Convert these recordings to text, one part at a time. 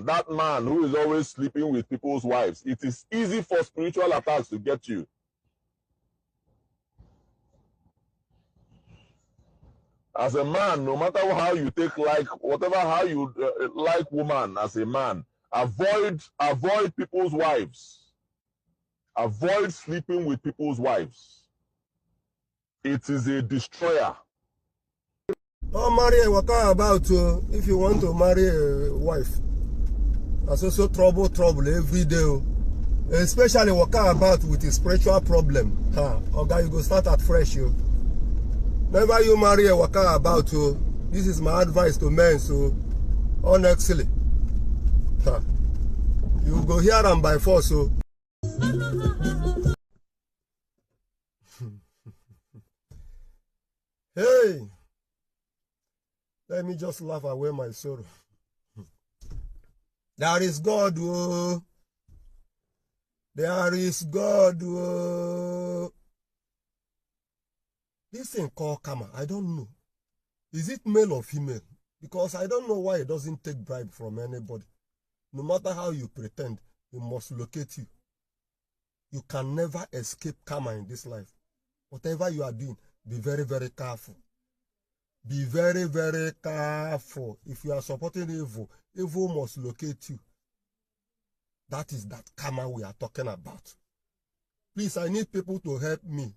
that man who is always sleeping with people's wives, it is easy for spiritual attacks to get you. As a man, no matter how you take like, whatever how you like woman as a man, avoid people's wives. Avoid sleeping with people's wives. It is a destroyer. Don't marry a waka about if you want to marry a wife. That's also trouble every day. Especially waka about with a spiritual problem. Okay, you go start at fresh. Never you marry a waka about. This is my advice to men. So honestly, you go hear them by force. So. Hey, let me just laugh away my sorrow. There is God, whoa. There is God, whoa. This thing called karma, I don't know. Is it male or female? Because I don't know why it doesn't take bribe from anybody. No matter how you pretend, it must locate you. You can never escape karma in this life. Whatever you are doing, be very, very careful. Be very, very careful. If you are supporting evil, evil must locate you. That is that karma we are talking about. Please, I need people to help me.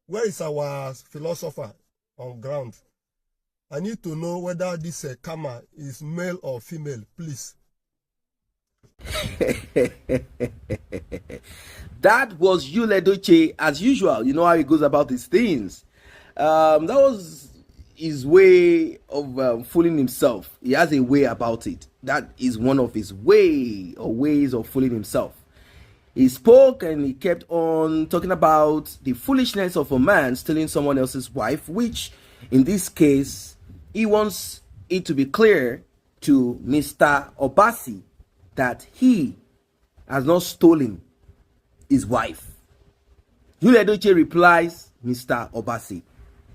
Where is our philosopher on ground? I need to know whether this karma is male or female, please. That was ßL00DY as usual. You know how he goes about his things. That was his way of fooling himself. He has a way about it. That is one of his ways of fooling himself. He spoke and he kept on talking about the foolishness of a man stealing someone else's wife, which in this case, he wants it to be clear to Mr. OBASI that he has not stolen his wife. ßL00DY replies, Mr. OBASI,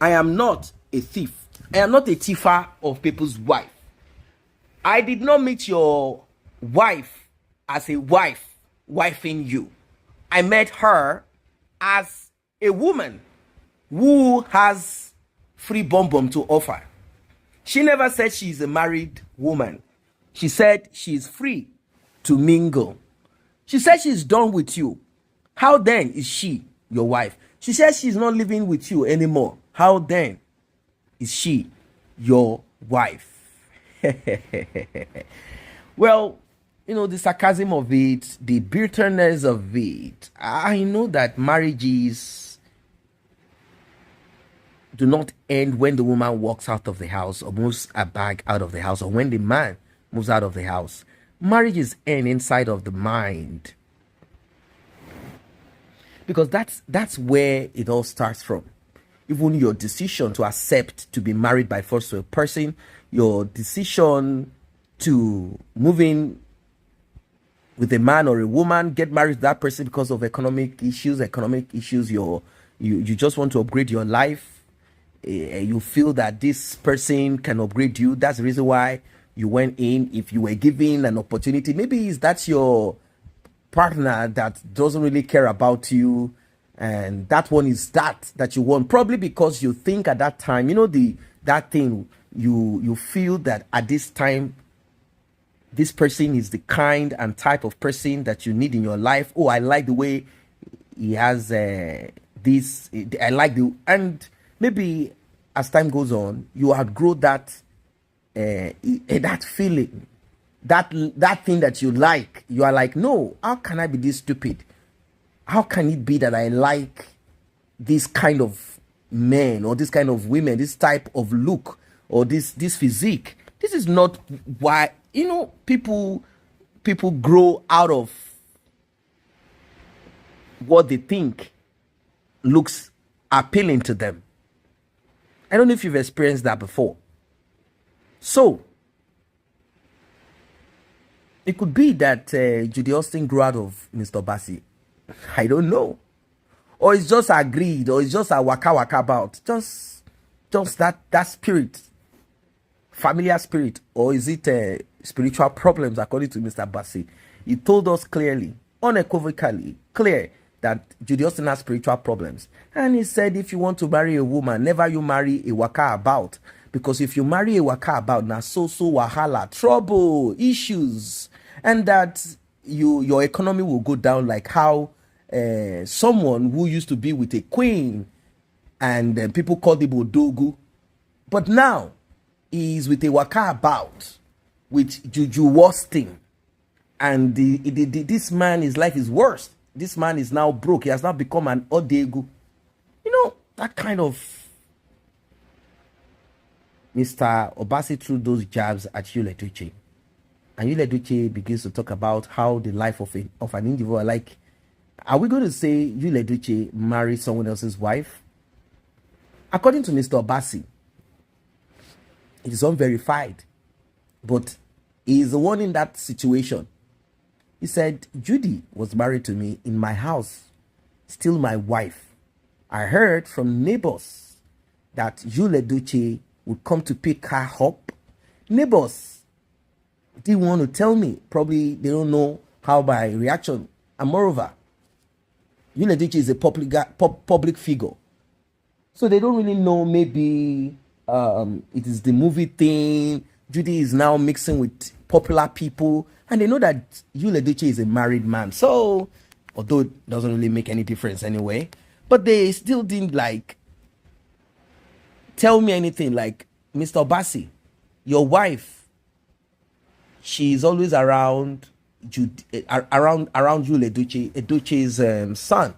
I am not a thief. I am not a thiefer of people's wife. I did not meet your wife as a wife wifing you. I met her as a woman who has free bum to offer. She never said she's a married woman. She said she's free to mingle. She said she's done with you. How then is she your wife? She says she's not living with you anymore. How then is she your wife? Well, you know, the sarcasm of it, the bitterness of it. I know that marriages do not end when the woman walks out of the house or moves a bag out of the house, or when the man moves out of the house. Marriages end inside of the mind. Because that's where it all starts from. Even your decision to accept to be married by force to a person, your decision to move in with a man or a woman, get married to that person because of economic issues, you just want to upgrade your life. You feel that this person can upgrade you. That's the reason why you went in. If you were given an opportunity, maybe that's your partner that doesn't really care about you, and that one is that you want, probably because you think at that time, you know, that thing, you feel that at this time this person is the kind and type of person that you need in your life. Oh, I like the way he has this. I like and maybe as time goes on, you outgrow that that feeling, that thing that you like. You are like, no, how can I be this stupid? How can it be that I like this kind of men or this kind of women, this type of look or this physique? This is not why, you know, people grow out of what they think looks appealing to them. I don't know if you've experienced that before. So it could be that Judy Austin grew out of Mr. OBASI. I don't know. Or it's just agreed, or it's just a waka about. Just that spirit. Familiar spirit. Or is it spiritual problems, according to Mr. Bassi. He told us clearly, unequivocally clear, that Judy Austin has spiritual problems. And he said, if you want to marry a woman, never you marry a waka about. Because if you marry a waka about, na so wahala, trouble, issues, and that your economy will go down, like how someone who used to be with a queen and people called him Odogu, but now he's with a waka about with Juju Austin, and this man, his life is worse. This man is now broke. He has now become an Odegu. You know, that kind of Mr. Obasi threw those jabs at YUL EDOCHIE. And YUL EDOCHIE begins to talk about how the life of an individual, like, are we going to say YUL EDOCHIE married someone else's wife? According to Mr. Obasi, it is unverified, but he is the one in that situation. He said, Judy was married to me in my house, still my wife. I heard from neighbors that YUL EDOCHIE would come to pick her up. Neighbors didn't want to tell me. Probably they don't know how my reaction. And moreover, YUL EDOCHIE is a public figure. So they don't really know, maybe it is the movie thing. Judy is now mixing with popular people. And they know that YUL EDOCHIE is a married man. So, although it doesn't really make any difference anyway, but they still didn't like tell me anything. Like, Mr. Obasi, your wife, she's always around around YUL EDOCHIE's son.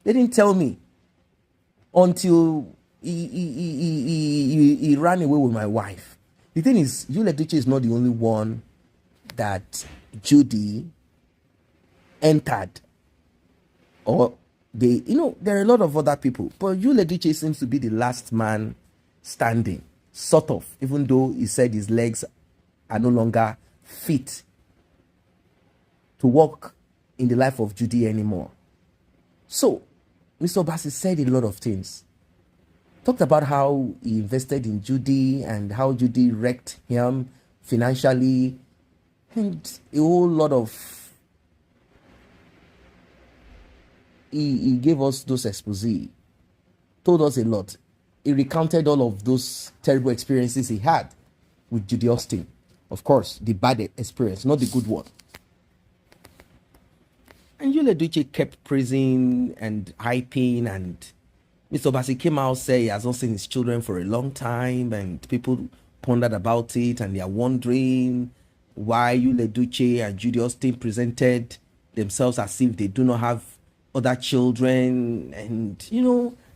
They didn't tell me until he ran away with my wife. The thing is, YUL EDOCHIE is not the only one that Judy entered, or they, there are a lot of other people, but YUL EDOCHIE seems to be the last man standing, sort of, even though he said his legs are no longer fit to walk in the life of Judy anymore. So Mr. Obasi said a lot of things, talked about how he invested in Judy and how Judy wrecked him financially, and a whole lot of, he gave us those expose, told us a lot. He recounted all of those terrible experiences he had with Judy Austin. Of course, the bad experience, not the good one. And YUL EDOCHIE kept praising and hyping, and Mr. Obasi came out, said he has not seen his children for a long time, and people pondered about it, and they are wondering why YUL EDOCHIE and Judy Austin presented themselves as if they do not have other children, and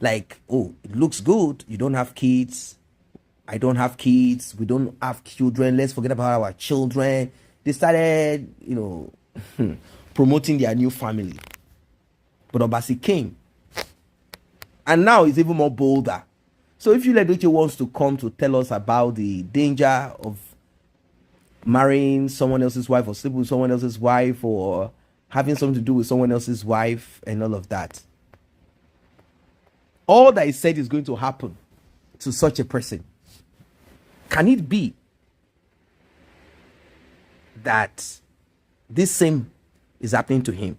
like, oh, it looks good, you don't have kids, I don't have kids, we don't have children, let's forget about our children. They started, promoting their new family. But Obasi came, and now he's even more bolder. So if YUL EDOCHIE wants to come to tell us about the danger of marrying someone else's wife, or sleeping with someone else's wife, or having something to do with someone else's wife, and all of that, all that he said is going to happen to such a person, can it be that this same is happening to him?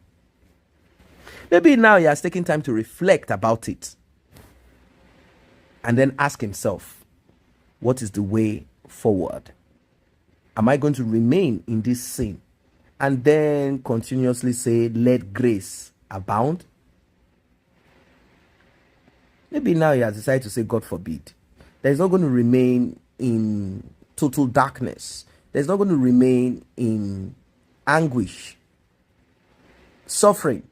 Maybe now he has taken time to reflect about it and then ask himself, what is the way forward? Am I going to remain in this sin and then continuously say, let grace abound? Maybe now he has decided to say, God forbid. That he's not going to remain in total darkness. That he's not going to remain in anguish, suffering.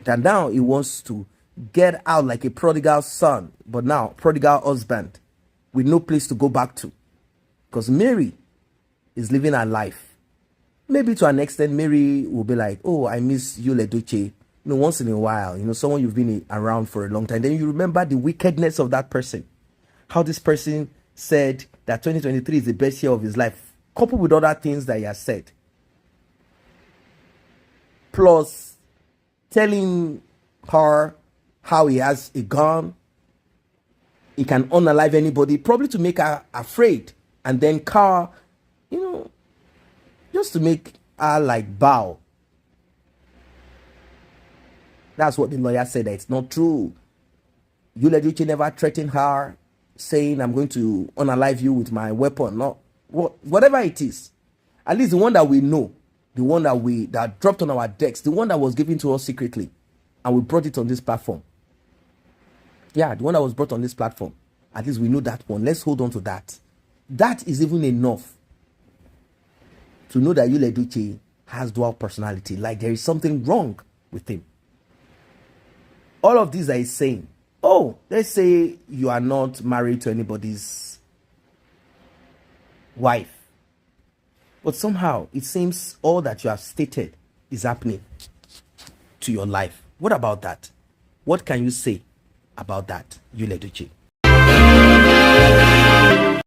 That now he wants to get out like a prodigal son, but now prodigal husband with no place to go back to. Because Mary is living her life. Maybe to an extent, Mary will be like, oh, I miss YUL EDOCHIE. Once in a while, someone you've been around for a long time. Then you remember the wickedness of that person. How this person said that 2023 is the best year of his life, coupled with other things that he has said. Plus, telling her how he has a gun, he can unalive anybody, probably to make her afraid, and then car you know, just to make her like bow. That's what the lawyer said, that it's not true. YUL never threatened her, saying, I'm going to unalive you with my weapon. No, whatever it is, at least the one that we know, the one that dropped on our decks, the one that was given to us secretly, and we brought it on this platform. Yeah, the one that was brought on this platform. At least we know that one. Let's hold on to that. That is even enough to know that YUL has dual personality. Like there is something wrong with him. All of these are saying, oh, let's say you are not married to anybody's wife, but somehow it seems all that you have stated is happening to your life. What about that? What can you say about that, YUL?